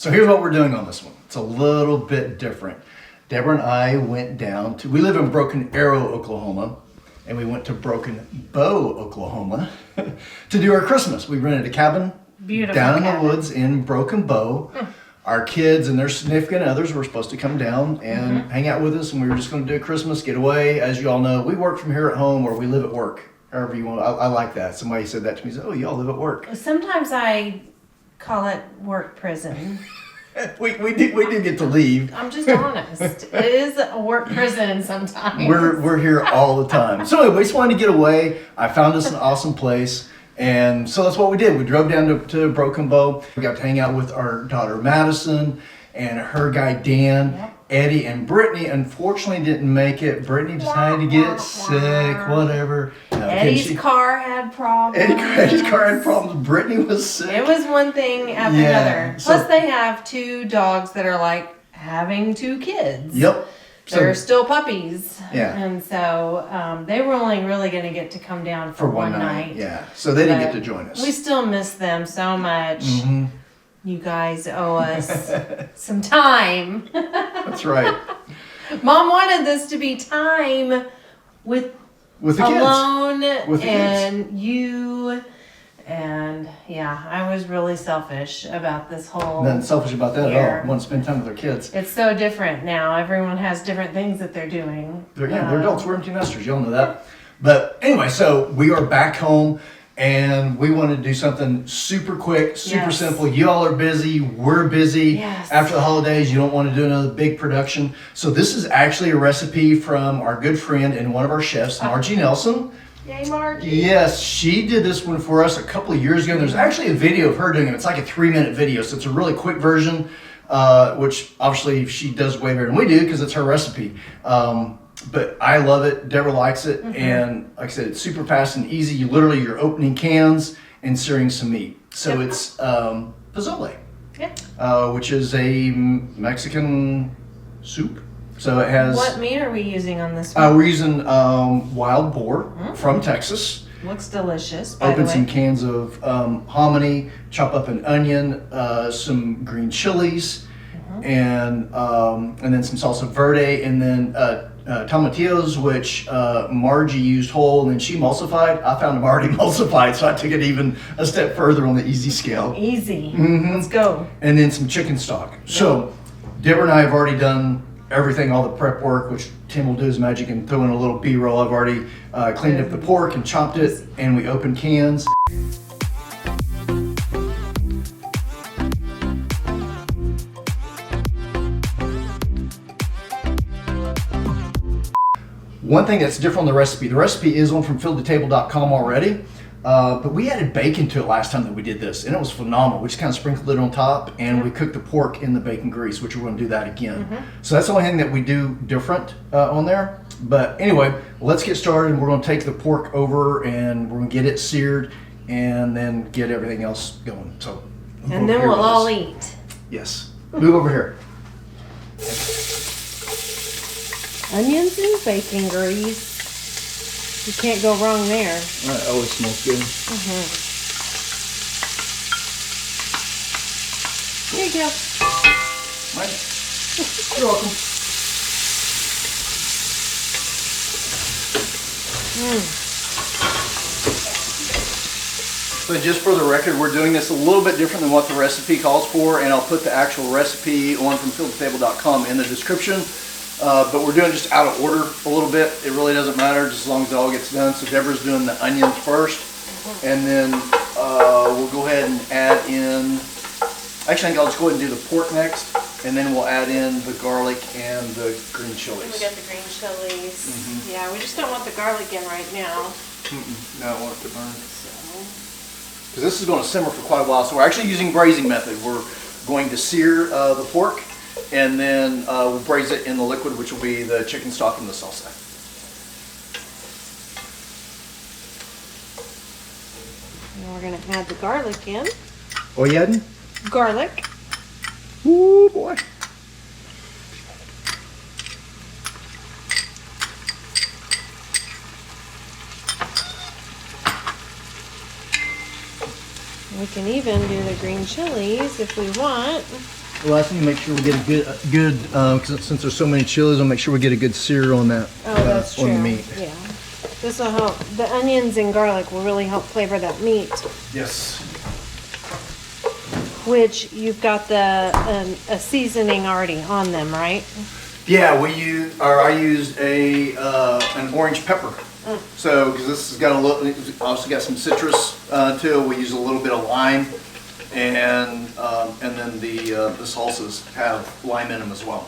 So here's what we're doing on this one. It's a little bit different. Deborah and I went down to, we live in Broken Arrow, Oklahoma, and we went to Broken Bow, Oklahoma to do our Christmas. We rented a cabin down in the woods in Broken Bow. Our kids and their significant others were supposed to come down and hang out with us, and we were just going to do a Christmas getaway. As you all know, we work from here at home, or we live at work, however you want. I like that. Somebody said that to me. Said, "Oh, y'all live at work." Sometimes I call it work prison. we do get to leave. I'm just honest. It is a work prison sometimes. We're here all the time. So anyway, we just wanted to get away. I found us an awesome place. And so that's what we did. We drove down to Broken Bow. We got to hang out with our daughter Madison and her guy Dan, Eddie, and Brittany. Unfortunately, didn't make it. Brittany decided to get sick. Whatever. Eddie's car had problems. Eddie's car had problems. Brittany was sick. It was one thing after another. Plus, they have 2 dogs that are like having 2 kids. Yep. They're still puppies. Yeah. And so they were only really going to get to come down for one night. Yeah. So they didn't get to join us. We still miss them so much. You guys owe us some time. That's right. Mom wanted this to be time with the kids. Alone with the and kids. You. And yeah, I was really selfish about this whole Nothing selfish about that year. at all. I want to spend time with their kids. It's so different now. Everyone has different things that they're doing. They're adults. We're empty nesters. Y'all know that. But anyway, so we are back home, and we wanted to do something super quick, super simple. Y'all are busy. We're busy. Yes. After the holidays, you don't want to do another big production. So this is actually a recipe from our good friend and one of our chefs, Margie Nelson. Yay, Margie. Yes, she did this one for us a couple of years ago. And there's actually a video of her doing it. It's like a 3-minute video, so it's a really quick version, which obviously she does way better than we do because it's her recipe. But I love it. Deborah likes it. And like I said, it's super fast and easy. You're opening cans and searing some meat. So it's pozole, which is a Mexican soup. So it has... What meat are we using on this one? We're using Wild Boar from Texas. Looks delicious, by the Open way. some cans of hominy, chop up an onion, some green chilies, and then some salsa verde, and then tomatillos, which Margie used whole, and then she emulsified. I found them already emulsified, so I took it even a step further on the easy scale. Easy. Let's go. And then some chicken stock. So Deborah and I have already done everything, all the prep work, which Tim will do his magic and throw in a little B-roll. I've already cleaned up the pork and chopped it, and we opened cans. One thing that's different on the recipe is on from fieldtotable.com already, but we added bacon to it last time that we did this, and it was phenomenal. We just kind of sprinkled it on top, and we cooked the pork in the bacon grease, which we're going to do that again. So that's the only thing that we do different on there. But anyway, let's get started, and we're going to take the pork over, and we're going to get it seared, and then get everything else going. So, And then we'll all eat. Yes. Move over here. Onions and bacon grease. You can't go wrong there. That always smells good. Here you go. Right. You're welcome. But just for the record, we're doing this a little bit different than what the recipe calls for, and I'll put the actual recipe on from fieldtotable.com in the description. But we're doing just out of order a little bit. It really doesn't matter, just as long as it all gets done. So Deborah's doing the onions first, and then we'll go ahead and add in, actually I think I'll just go ahead and do the pork next, and then we'll add in the garlic and the green chilies. We got the green chilies. Yeah, we just don't want the garlic in right now. No, I want it to burn. Because this is going to simmer for quite a while, so we're actually using braising method. We're going to sear the pork, and then we'll braise it in the liquid, which will be the chicken stock and the salsa. And we're going to add the garlic in. Oh, you adding? Garlic. Ooh, boy. We can even do the green chilies if we want. The last thing, make sure we get a good, since there's so many chilies, I'll make sure we get a good sear on that. Oh, that's true. On the meat. Yeah. This will help. The onions and garlic will really help flavor that meat. Yes. Which you've got a seasoning already on them, right? Yeah, I used an orange pepper. So, because this has got a little, it's also got some citrus to it. We use a little bit of lime, and then the salsas have lime in them as well.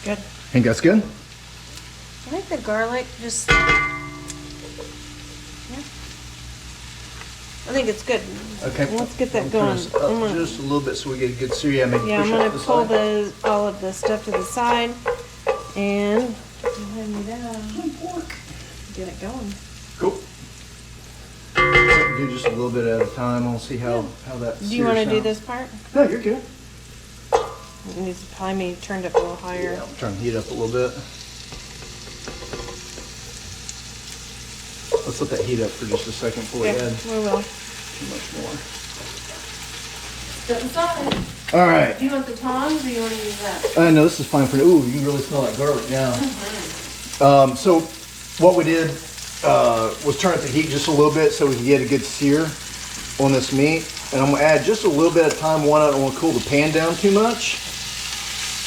Good. Think that's good? I think the garlic just, yeah. I think it's good. Okay. Let's get that I'll going. turn this up just a little bit so we get a good sear. Yeah, maybe Yeah, I'm push it gonna to the pull side. all of the stuff to the side and hand me that. Get it going. Cool. Do just a little bit at a time. I'll see how that. Do you want to do this part? No, you're good. It needs to probably be turned up a little higher. Yeah, I'm trying to heat up a little bit. Let's let that heat up for just a second before we Okay, add we will. too much more. Don't stop it. All right. Do you want the tongs or you want to use that? No, this is fine for. Ooh, you can really smell that garlic now. So, what we did was turn up the heat just a little bit so we could get a good sear on this meat. And I'm gonna add just a little bit of time. One, I don't want to cool the pan down too much,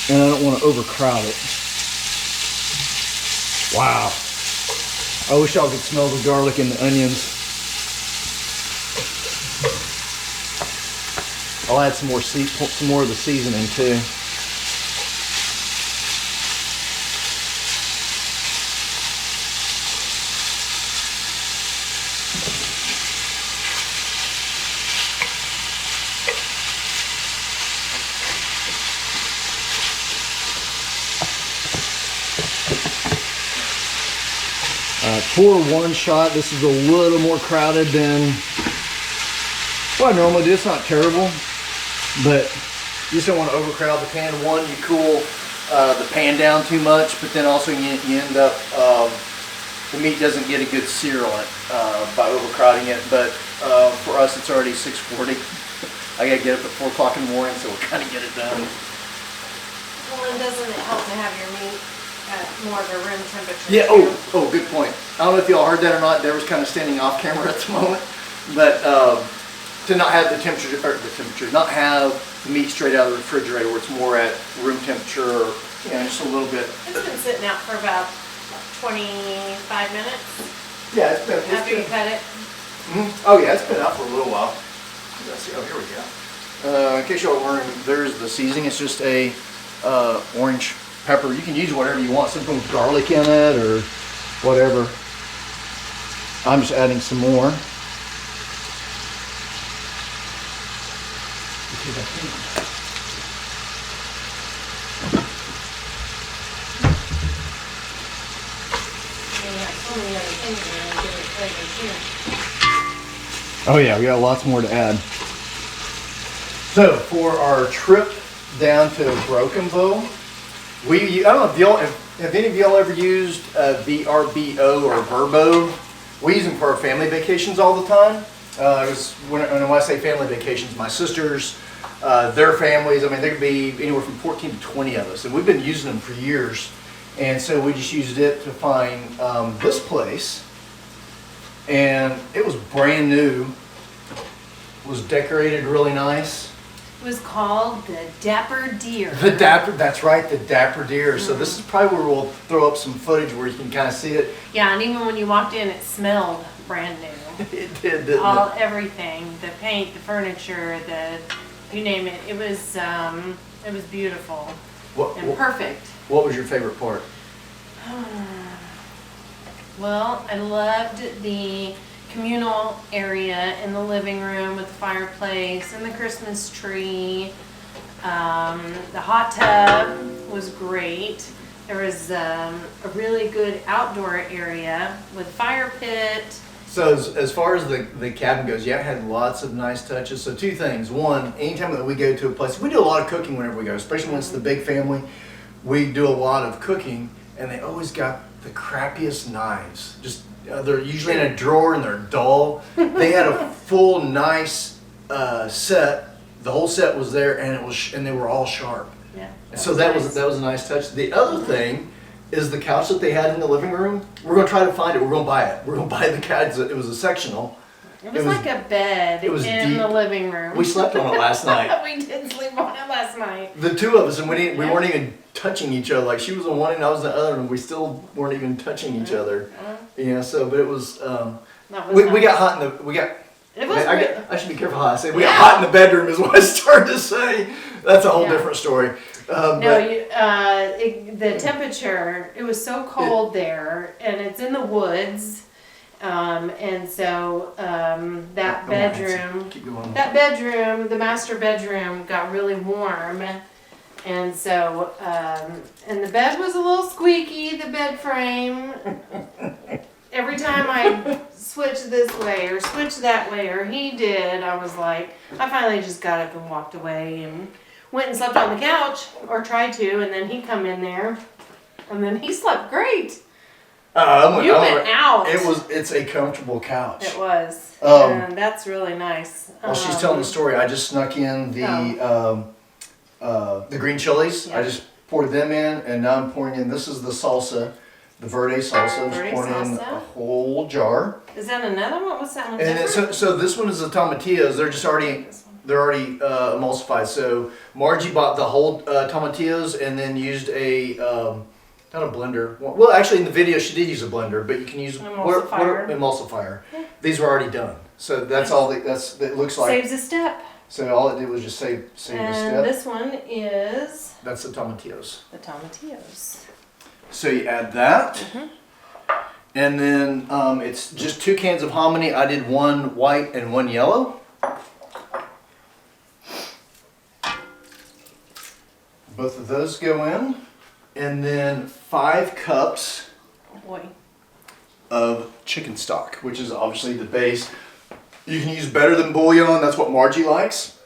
and I don't want to overcrowd it. Wow. I wish y'all could smell the garlic and the onions. I'll add some more of the seasoning too. For one shot, this is a little more crowded than what I normally do. It's not terrible, but you just don't want to overcrowd the pan. One, you cool the pan down too much, but then also you end up, the meat doesn't get a good sear on it by overcrowding it. But for us, it's already 6:40. I gotta get up at 4 o'clock in the morning, so we'll kind of get it done. Well, and doesn't it help to have your meat at more of a room temperature? Yeah, oh, good point. I don't know if y'all heard that or not. Deborah's kind of standing off camera at the moment, but to not have not have the meat straight out of the refrigerator where it's more at room temperature, or, you know, just a little bit. It's been sitting out for about 25 minutes Yeah, it's been. after you cut it. Oh yeah, it's been out for a little while. Let's see. Oh, here we go. In case y'all are wondering, there's the seasoning. It's just a orange pepper. You can use whatever you want. Something with garlic in it or whatever. I'm just adding some more. Oh yeah, we got lots more to add. So for our trip down to Broken Bow, I don't know if y'all have any of y'all ever used VRBO or Verbo. We use them for our family vacations all the time. When I say family vacations, my sisters, their families, I mean, there could be anywhere from 14 to 20 of us, and we've been using them for years. And so we just used it to find this place, and it was brand new, was decorated really nice. It was called the Dapper Deer. That's right, the Dapper Deer. So this is probably where we'll throw up some footage where you can kind of see it. Yeah, and even when you walked in, it smelled brand new. It did, didn't it? Everything, the paint, the furniture, you name it. It was beautiful and perfect. What was your favorite part? Well, I loved the communal area in the living room with the fireplace and the Christmas tree. The hot tub was great. There was a really good outdoor area with a fire pit. So as far as the cabin goes, yeah, it had lots of nice touches. So two things. One, anytime that we go to a place, we do a lot of cooking whenever we go, especially when it's the big family. We do a lot of cooking, and they always got the crappiest knives. Just they're usually in a drawer and they're dull. They had a full nice set the whole set was there, and and they were all sharp. Yeah. And so that was a nice touch. The other thing is the couch that they had in the living room. We're gonna try to find it. We're gonna buy it. We're gonna buy the couch. It was a sectional. It was like a bed it was in deep. the living room. We slept on it last night. We did sleep on it last night. The two of us, and we weren't even touching each other. Like she was on one and I was on the other, and we still weren't even touching each other. Yeah. So, but it was. We got hot in the. We got. It was. I should be careful how I say. We got hot in the bedroom, is what I started to say. That's a whole different story. The temperature. It was so cold there, and it's in the woods. And so that bedroom, the master bedroom, got really warm, and so and the bed was a little squeaky. The bed frame. Every time I switch this way or switch that way, or he did, I was like, I finally just got up and walked away and went and slept on the couch, or tried to, and then he come in there, and then he slept great. You went out. It's a comfortable couch. It was. And that's really nice. While she's telling the story, I just snuck in the green chilies. Yeah. I just poured them in, and now I'm pouring in. This is the salsa, the Verde salsa. I'm just pouring in a whole jar. Is that another one? What's that one? And so this one is the tomatillos. They're already emulsified. So Margie bought the whole tomatillos and then used a. Not a blender. Well, actually, in the video, she did use a blender, but you can use emulsifier. Yeah. These were already done, so that's all. It looks like saves a step. So all it did was just save a step. And this one is. That's the tomatillos. The tomatillos. So you add that, and then it's just 2 cans of hominy. I did 1 white and 1 yellow. Both of those go in. And then 5 cups of chicken stock, which is obviously the base. You can use better than bouillon. That's what Margie likes.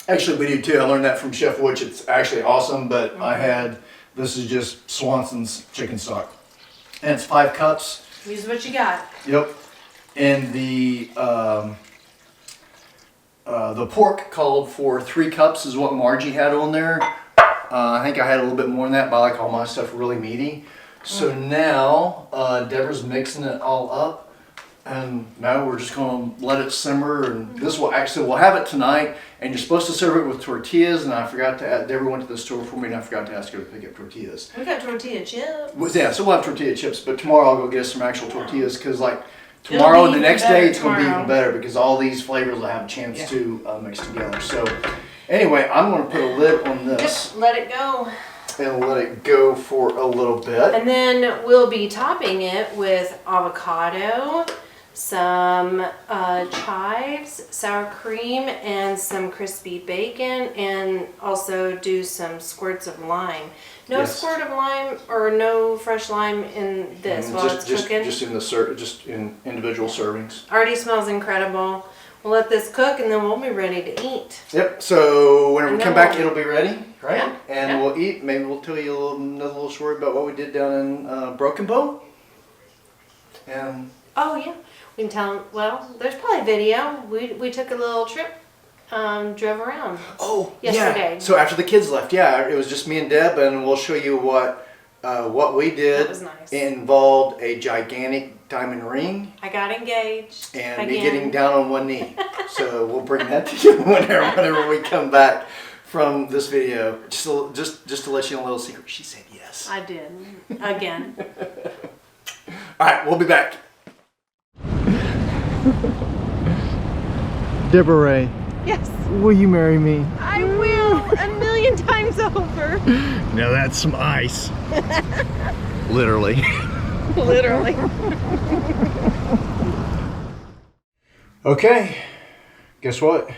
Actually, we do too. I learned that from Chef Witch. It's actually awesome, but this is just Swanson's chicken stock. And it's 5 cups. Use what you got. Yep. And the pork called for 3 cups is what Margie had on there. I think I had a little bit more than that, but I like all my stuff really meaty. So now Deborah's mixing it all up, and now we're just going to let it simmer. And this will actually, we'll have it tonight, and you're supposed to serve it with tortillas. And I forgot to add, Deborah went to the store for me, and I forgot to ask her to pick up tortillas. We got tortilla chips. Well, yeah, so we'll have tortilla chips, but tomorrow I'll go get us some actual tortillas, because like tomorrow and the next day it's going to be even better, because all these flavors will have a chance to mix together. So. Anyway, I'm going to put a lid on this. Just let it go. And let it go for a little bit. And then we'll be topping it with avocado, some chives, sour cream, and some crispy bacon, and also do some squirts of lime. No squirt of lime or no fresh lime in this while it's cooking? Just in individual servings. Already smells incredible. We'll let this cook, and then we'll be ready to eat. Yep, so whenever we come back, it'll be ready, right? Yeah. And we'll eat. Maybe we'll tell you another little story about what we did down in Broken Bow. And oh, yeah. We can tell them, well, there's probably video. We took a little trip, drove around. Oh, yesterday. Yeah. So after the kids left, it was just me and Deb, and we'll show you what we did. That was nice. It involved a gigantic diamond ring. I got engaged. And me getting down on one knee. So we'll bring that to you whenever we come back from this video. Just to let you know a little secret. She said yes. I did. Again. All right, we'll be back. Deborah Ray. Yes. Will you marry me? I will. 1,000,000 times over. Now that's some ice. Literally. Literally. Okay, guess what?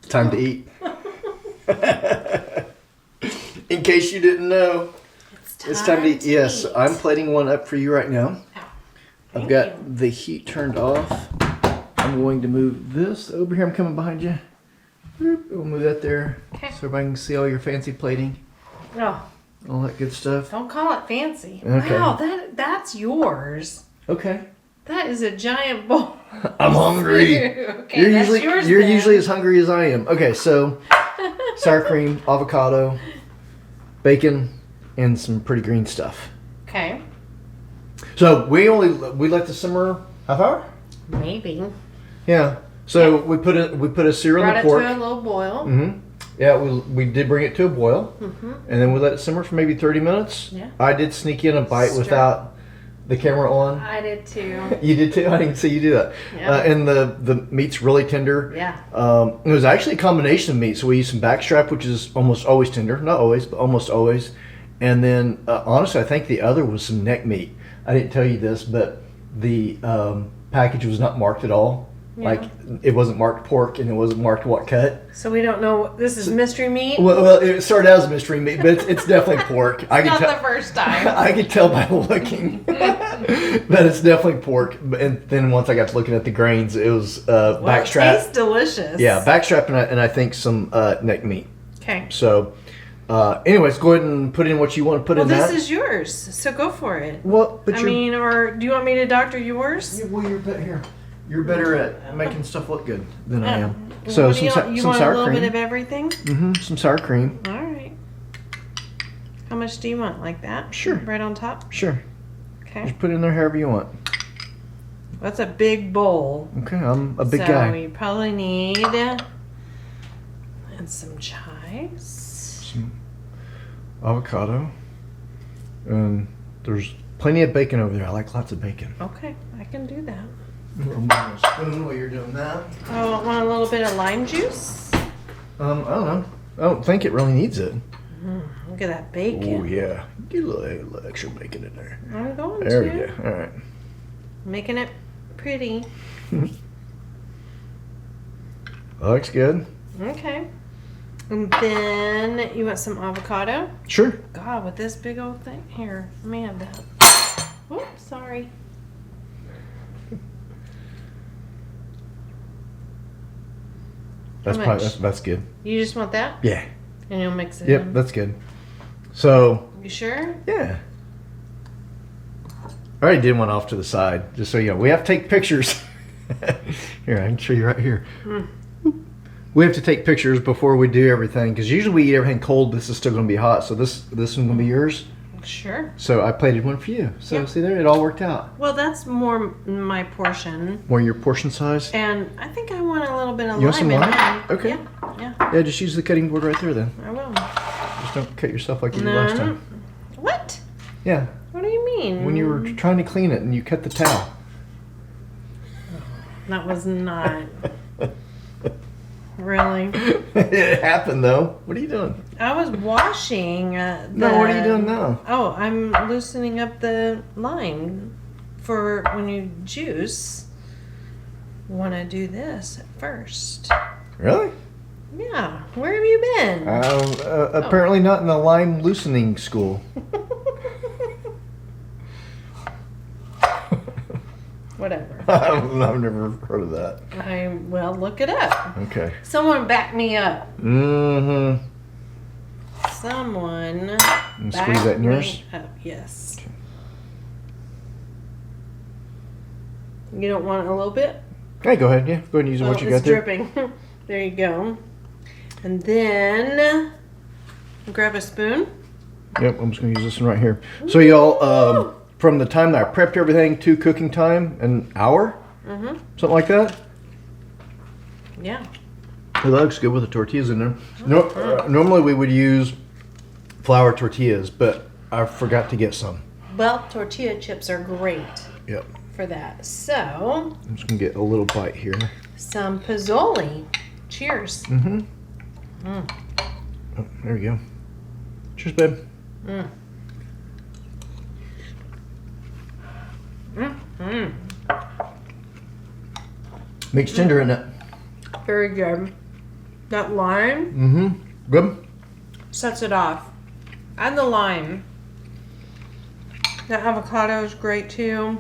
Time to eat. In case you didn't know, it's time to eat. Yes, I'm plating one up for you right now. I've got the heat turned off. I'm going to move this over here. I'm coming behind you. We'll move that there so everybody can see all your fancy plating. Oh. All that good stuff. Don't call it fancy. Okay. Wow, that's yours. Okay. That is a giant bowl. I'm hungry. Okay, You're that's usually yours you're then. usually as hungry as I am. Okay, so sour cream, avocado, bacon, and some pretty green stuff. Okay. So we let this simmer half hour. Maybe. Yeah. So we put a sear on Brought the it pork. to a low boil. Mm-hmm. Yeah, we did bring it to a boil, and then we let it simmer for maybe 30 minutes. Yeah. I did sneak in a bite Stir. without the camera on. I did too. You did too? I didn't see you do that. Yeah. And the meat's really tender. Yeah. It was actually a combination of meat. So we used some backstrap, which is almost always tender. Not always, but almost always. And then, honestly, I think the other was some neck meat. I didn't tell you this, but the package was not marked at all. Yeah. Like, it wasn't marked pork, and it wasn't marked what cut. So we don't know. This is mystery meat. Well, it started out as mystery meat, but it's definitely pork. I Not can the tell. first time. I could tell by looking that it's definitely pork. And then once I got to looking at the grains, it was Well, it backstrap. tastes delicious. Yeah, backstrap and I think some neck meat. Okay. So, anyways, go ahead and put in what you want to put Well, in this that. is yours, so go for it. Well, but I mean, or do you want me to doctor yours? well, you're better at making stuff look good than I am. What So do you some want a sour little cream. bit of everything? Some sour cream. All right. How much do you want? Like that? Sure. Right on top? Sure. Okay. Just put it in there however you want. That's a big bowl. Okay, I'm a big so guy. we probably need and some chives. Some avocado. And there's plenty of bacon over there. I like lots of bacon. Okay, I can do that. I'm gonna spoon while you're doing that. Oh, want a little bit of lime juice? I don't know. I don't think it really needs it. Look at that bacon. Oh yeah, get a little extra bacon in there. I'm going There to. we go. All right. Making it pretty. That looks good. Okay. And then you want some avocado? Sure. God, with this big old thing. Here, let me have that. Oops, sorry. That's How probably much? that's good. You just want that? Yeah. And you'll mix it Yep, in. that's good. So You sure? yeah. I already did one off to the side, just so you know. We have to take pictures. Here, I can show you right here. We have to take pictures before we do everything, because usually we eat everything cold. This is still going to be hot, so this one's going to be yours. Sure. So I plated one for you. So Yep. see there, it all worked out. Well, that's more my portion. More your portion size. And I think I want a little bit of You want some lime in lime? mine. Okay. Yeah, Yeah, just use the cutting board right there then. I will. Just don't cut yourself like you did last time. What? Yeah, What do you mean? when you were trying to clean it and you cut the towel. That was not. Really? It happened though. What are you doing? I was washing No, what are you doing now? Oh, I'm loosening up the lime for when you juice. You want to do this at first. Really? Yeah. Where have you been? Apparently not in the lime loosening school. Whatever. I've never heard of that. Well, look it up. Okay. Someone back me up. Mm-hmm. Someone And back squeeze that in me yours? up. Yes. You don't want a little bit? Hey, go ahead. Yeah, go ahead and use what you got it's there. dripping. There you go. And then grab a spoon. Yep, I'm just gonna use this one right here. So y'all, from the time that I prepped everything to cooking time, an hour, something like that. Yeah. Well, that looks good with the tortillas in there. Normally we would use flour tortillas, but I forgot to get some. Well, tortilla chips are great Yep. for that. So, I'm just gonna get a little bite here. some pozole. Cheers. Oh, there we go. Cheers, babe. Meat's tender, isn't it? Very good. That lime Good. sets it off. Add the lime. The avocado is great too.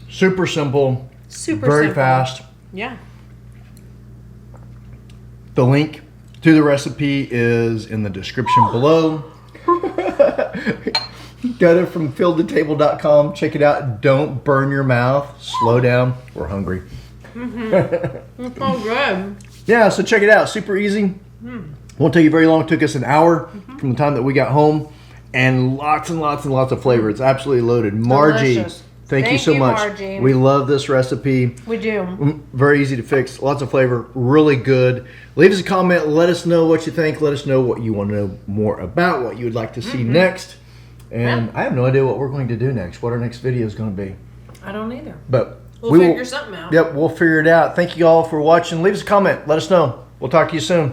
Super simple. Super Very simple. fast. Yeah. The link to the recipe is in the description below. Go to fromfieldtotable.com. Check it out. Don't burn your mouth. Slow down. We're hungry. It's so good. Yeah, so check it out. Super easy. Won't take you very long. It took us an hour from the time that we got home. And lots and lots and lots of flavor. It's absolutely loaded. Margie, Delicious. thank you so much. Margie. We love this recipe. We do. Very easy to fix. Lots of flavor. Really good. Leave us a comment. Let us know what you think. Let us know what you want to know more about, what you would like to see next. And I have no idea what we're going to do next, what our next video is going to be. I don't either. But We'll figure something out. Yep, we'll figure it out. Thank you all for watching. Leave us a comment. Let us know. We'll talk to you soon.